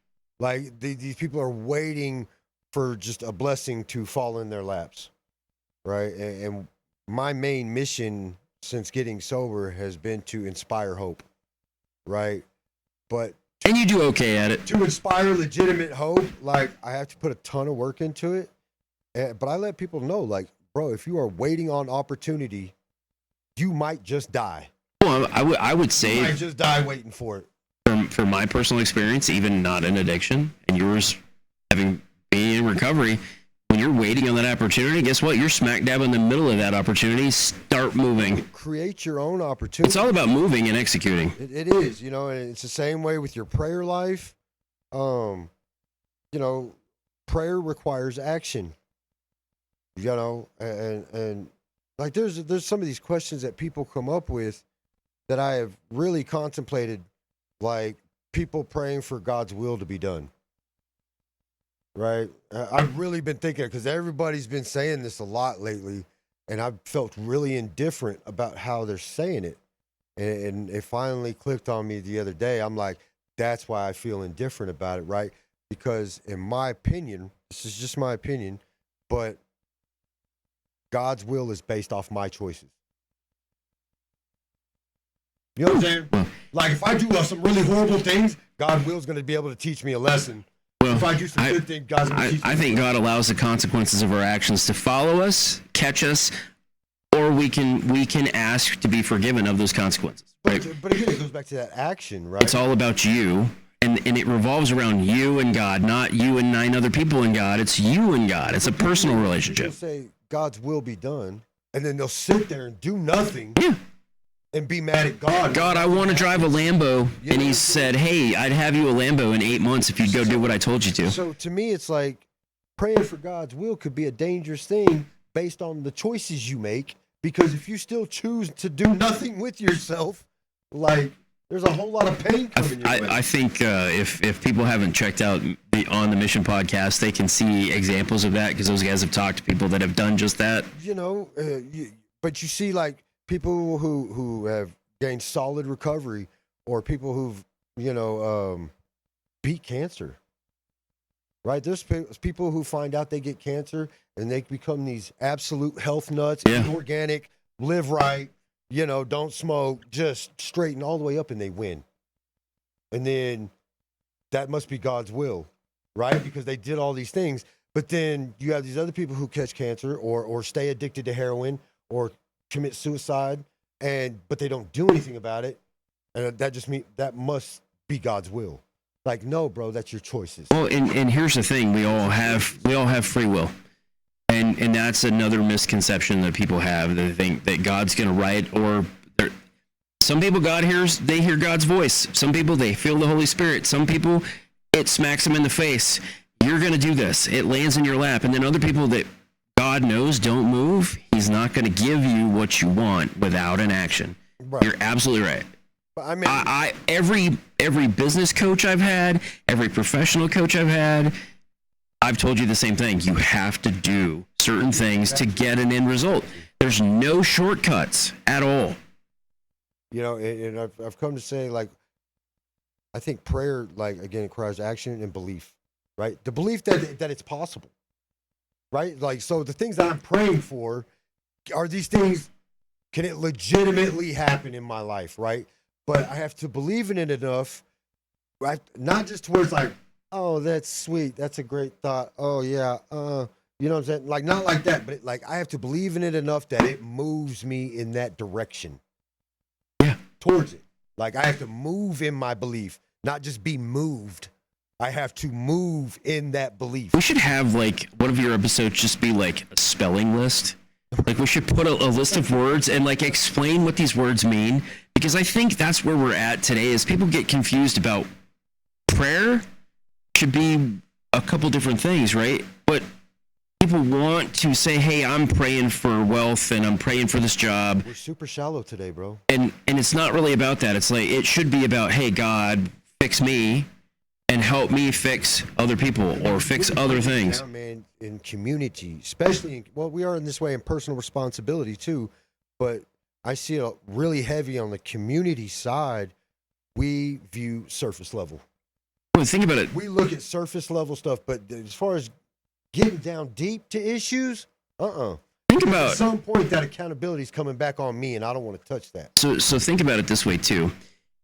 Like these people are waiting for just a blessing to fall in their laps, right? And my main mission since getting sober has been to inspire hope, right? And you do okay at it. To inspire legitimate hope, like I have to put a ton of work into it. But I let people know, like, bro, if you are waiting on opportunity, you might just die. Well, I would say you might just die waiting for it. From my personal experience, even not in addiction, and yours having been in recovery, when you're waiting on that opportunity, guess what? You're smack dab in the middle of that opportunity. Start moving. Create your own opportunity. It's all about moving and executing. It is, and it's the same way with your prayer life. Prayer requires action. And like there's some of these questions that people come up with that I have really contemplated, like people praying for God's will to be done. Right. I've really been thinking, because everybody's been saying this a lot lately, and I've felt really indifferent about how they're saying it. And it finally clicked on me the other day. I'm like, that's why I feel indifferent about it. Right. Because in my opinion, this is just my opinion, but God's will is based off my choices. You know what I'm saying? Like if I do some really horrible things, God's will is going to be able to teach me a lesson. Well, if I do some good things, God's going to teach me. I think God allows the consequences of our actions to follow us, catch us, or we can ask to be forgiven of those consequences. Right? But again, it goes back to that action, right? It's all about you, and it revolves around you and God, not you and 9 other people and God. It's you and God. It's a personal relationship. They'll say God's will be done, and then they'll sit there and do nothing. Yeah. And be mad at God. God, I want to drive a Lambo. Yeah. And he said, hey, I'd have you a Lambo in 8 months if you'd go do what I told you to. So to me, it's like praying for God's will could be a dangerous thing based on the choices you make. Because if you still choose to do nothing with yourself, like there's a whole lot of pain coming your way. I think if people haven't checked out the On the Mission podcast, they can see examples of that, because those guys have talked to people that have done just that. But you see, like, people who have gained solid recovery, or people who've, beat cancer, right? There's people who find out they get cancer and they become these absolute health nuts, organic, live right, don't smoke, just straighten all the way up, and they win. And then that must be God's will, right? Because they did all these things. But then you have these other people who catch cancer or stay addicted to heroin or commit suicide, but they don't do anything about it, and that just means that must be God's will. Like, no, bro, that's your choices. Well, and here's the thing: we all have free will, and that's another misconception that people have. They think that God's going to write, or some people they hear God's voice. Some people they feel the Holy Spirit. Some people it smacks them in the face. You're going to do this. It lands in your lap, and then other people that God knows don't move. He's not going to give you what you want without an action. Right. You're absolutely right. But I mean, every business coach I've had, every professional coach I've had, I've told you the same thing. You have to do certain things to get an end result. There's no shortcuts at all. And I've come to say, like, I think prayer, like, again, requires action and belief. right? The belief that it's possible, right? Like, so the things that I'm praying for are these things, can it legitimately happen in my life, right? But I have to believe in it enough, right? Not just towards like, oh, that's sweet, that's a great thought. Oh yeah, you know what I'm saying? Like, not like that, but like I have to believe in it enough that it moves me in that direction. Yeah. Towards it. Like I have to move in my belief, not just be moved. I have to move in that belief. We should have like one of your episodes just be like a spelling list. Like we should put a list of words and like explain what these words mean, because I think that's where we're at today is people get confused about prayer should be a couple different things, right? But people want to say, hey, I'm praying for wealth and I'm praying for this job. We're super shallow today, bro. And it's not really about that. It's like, it should be about, hey, God, fix me and help me fix other people or fix other things. Yeah, man, in community, especially, well, we are in this way in personal responsibility too, but I see it really heavy on the community side. We view surface level. Well, think about it. We look at surface level stuff, but as far as getting down deep to issues, Think about at some point that accountability is coming back on me, and I don't want to touch that. So think about it this way too.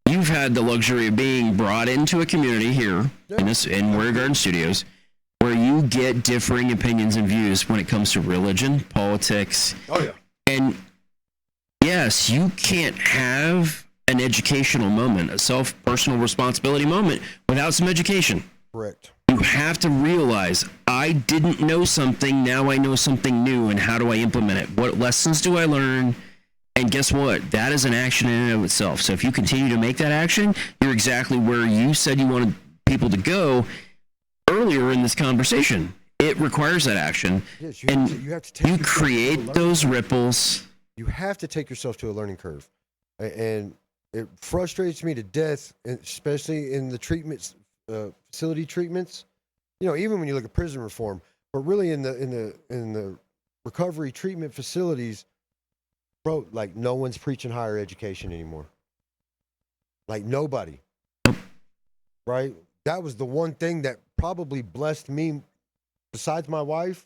You've had the luxury of being brought into a community here in Warrior Garden Studios, where you get differing opinions and views when it comes to religion, politics. Oh yeah. And yes, you can't have an educational moment, a personal responsibility moment without some education. Correct. You have to realize, I didn't know something, now I know something new, and how do I implement it? What lessons do I learn? And guess what? That is an action in and of itself. So if you continue to make that action, you're exactly where you said you wanted people to go earlier in this conversation. It requires that action. Yes, you have to take you create those ripples. You have to take yourself to a learning curve. And it frustrates me to death, especially in the treatments, facility treatments. You know, even when you look at prison reform, but really in the recovery treatment facilities, bro, like no one's preaching higher education anymore. Like nobody. Right? That was the one thing that probably blessed me, besides my wife.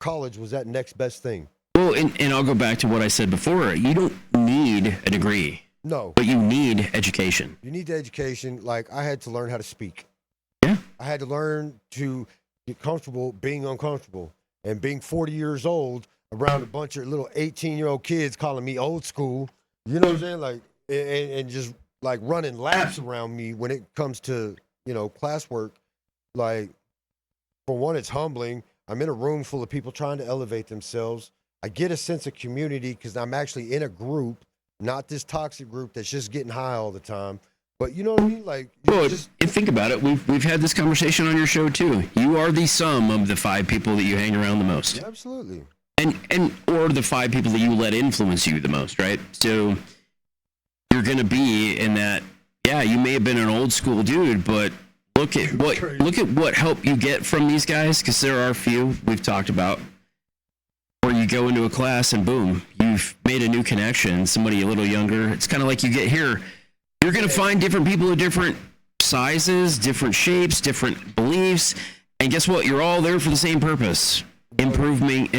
College was that next best thing. Well, and I'll go back to what I said before. You don't need a degree. No. But you need education. You need the education. Like, I had to learn how to speak. Yeah. I had to learn to get comfortable being uncomfortable. And being 40 years old around a bunch of little 18-year-old kids calling me old school, you know what I'm saying? Like, and just like running laps around me when it comes to, you know, classwork. Like, for one, it's humbling. I'm in a room full of people trying to elevate themselves. I get a sense of community because I'm actually in a group, not this toxic group that's just getting high all the time. But you know what I mean? Like, well, and think about it. We've had this conversation on your show too. You are the sum of the 5 people that you hang around the most. Yeah, absolutely. And or the 5 people that you let influence you the most, right? So you're gonna be in that. Yeah, you may have been an old school dude, but look at what help you get from these guys, because there are a few we've talked about. Or you go into a class and boom, you've made a new connection, somebody a little younger. It's kind of like you get here. You're going to find different people of different sizes, different shapes, different beliefs. And guess what? You're all there for the same purpose. Improvement,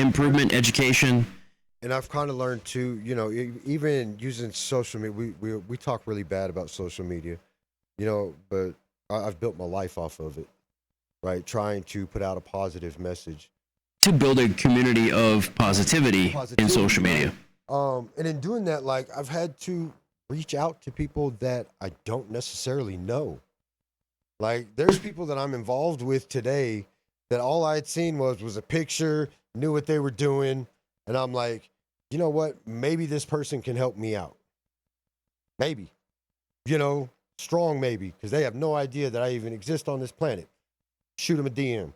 education. And I've kind of learned too, you know, even using social media, we talk really bad about social media, you know, but I've built my life off of it, right? Trying to put out a positive message. To build a community of positivity in social media. And in doing that, like, I've had to reach out to people that I don't necessarily know. Like, there's people that I'm involved with today that all I had seen was a picture, knew what they were doing, and I'm like, you know what? Maybe this person can help me out. Maybe. You know, strong maybe, because they have no idea that I even exist on this planet. Shoot them a DM.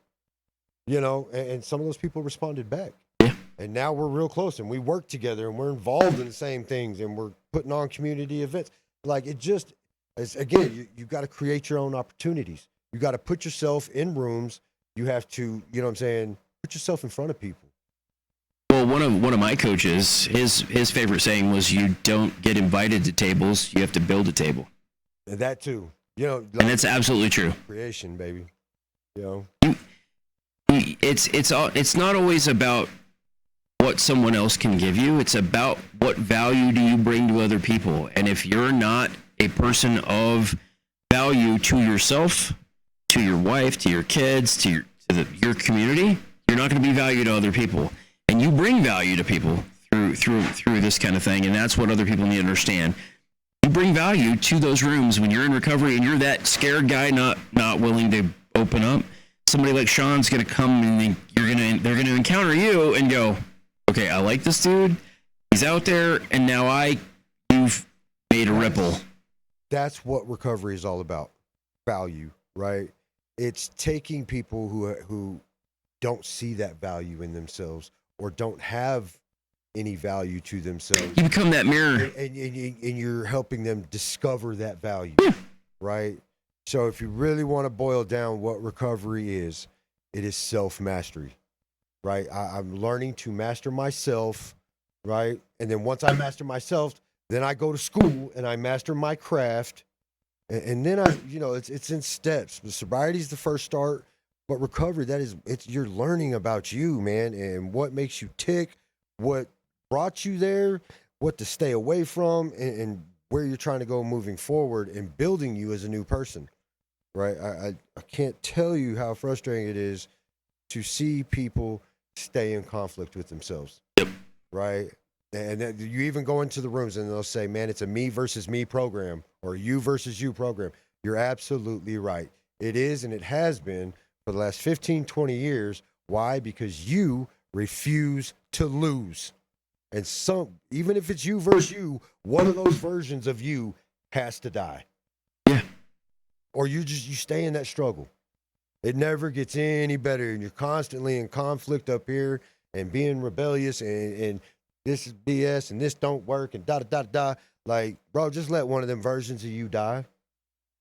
You know, and some of those people responded back. Yeah. And now we're real close and we work together and we're involved in the same things and we're putting on community events. Like, it just, again, you got to create your own opportunities. You got to put yourself in rooms. You have to, you know what I'm saying, put yourself in front of people. Well, one of my coaches, his favorite saying was, you don't get invited to tables, you have to build a table. And that too. You know, like, and that's absolutely true. Creation, baby. You know, It's not always about what someone else can give you. It's about what value do you bring to other people. And if you're not a person of value to yourself, to your wife, to your kids, to your community, you're not going to be valued to other people. And you bring value to people through this kind of thing. And that's what other people need to understand. You bring value to those rooms when you're in recovery and you're that scared guy not willing to open up. Somebody like Shawn's going to come and they're going to encounter you and go, okay, I like this dude. He's out there, and now you've made a ripple. That's what recovery is all about. Value, right? It's taking people who don't see that value in themselves or don't have any value to themselves. You become that mirror. And you're helping them discover that value, right? So if you really want to boil down what recovery is, it is self-mastery, right? I'm learning to master myself, right? And then once I master myself, then I go to school and I master my craft. And then it's in steps. The sobriety is the first start, but recovery, you're learning about you, man, and what makes you tick, what brought you there, what to stay away from, and where you're trying to go moving forward and building you as a new person, right? I can't tell you how frustrating it is to see people stay in conflict with themselves, right? And then you even go into the rooms and they'll say, man, it's a me versus me program or you versus you program. You're absolutely right. It is, and it has been for the last 15, 20 years. Why? Because you refuse to lose. And even if it's you versus you, one of those versions of you has to die. Yeah. Or you stay in that struggle. It never gets any better. And you're constantly in conflict up here and being rebellious and this is BS and this don't work and da. Like, bro, just let one of them versions of you die.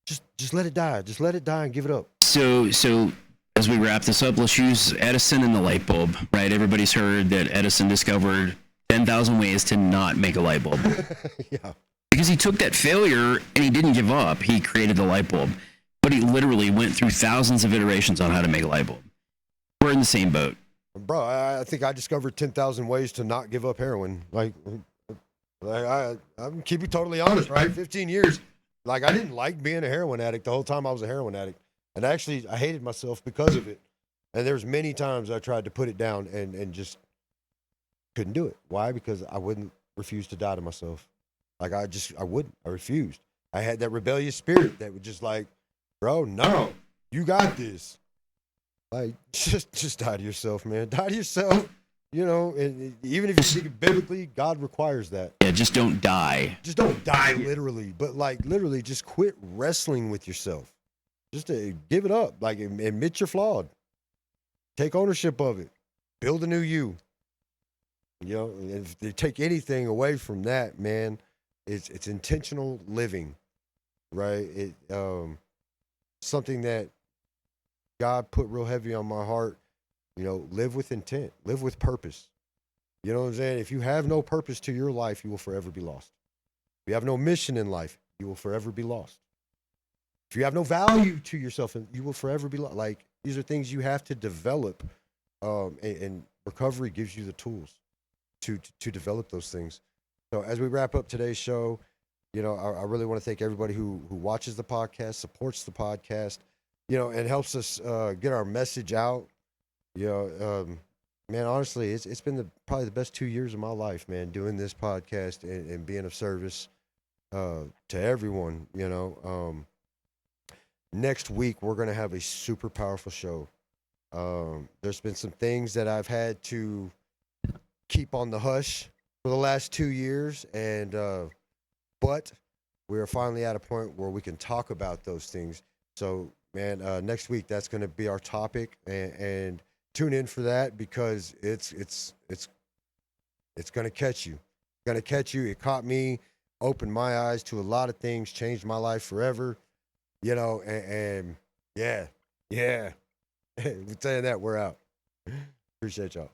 Just let it die. Just let it die and give it up. So as we wrap this up, let's use Edison and the light bulb, right? Everybody's heard that Edison discovered 10,000 ways to not make a light bulb. Yeah. Because he took that failure and he didn't give up. He created the light bulb. But he literally went through thousands of iterations on how to make a light bulb. We're in the same boat. Bro, I think I discovered 10,000 ways to not give up heroin. Like I'm keep you totally honest, right? 15 years. Like, I didn't like being a heroin addict the whole time I was a heroin addict. And actually, I hated myself because of it. And there's many times I tried to put it down and just couldn't do it. Why? Because I wouldn't refuse to die to myself. Like, I wouldn't. I refused. I had that rebellious spirit that would just like, bro, no, you got this. Like, just die to yourself, man. Die to yourself. You know, and even if you speak biblically, God requires that. Yeah, just don't die. Just don't die literally, but like literally just quit wrestling with yourself. Just to give it up. Like, admit you're flawed. Take ownership of it. Build a new you. You know, if they take anything away from that, man, it's intentional living, right? Something that God put real heavy on my heart. You know, live with intent, live with purpose. You know what I'm saying? If you have no purpose to your life, you will forever be lost. If you have no mission in life, you will forever be lost. If you have no value to yourself, you will forever be lost. Like, these are things you have to develop, and recovery gives you the tools to develop those things. So as we wrap up today's show, you know, I really want to thank everybody who watches the podcast, supports the podcast, you know, and helps us get our message out. You know, man, honestly, it's been probably the best 2 years of my life, man, doing this podcast and being of service to everyone, you know. Next week, we're going to have a super powerful show. There's been some things that I've had to keep on the hush for the last 2 years, but we're finally at a point where we can talk about those things. So, man, next week, that's going to be our topic, and tune in for that, because it's going to catch you. Going to catch you. It caught me, opened my eyes to a lot of things, changed my life forever. You know, and yeah. With saying that, we're out. Appreciate y'all.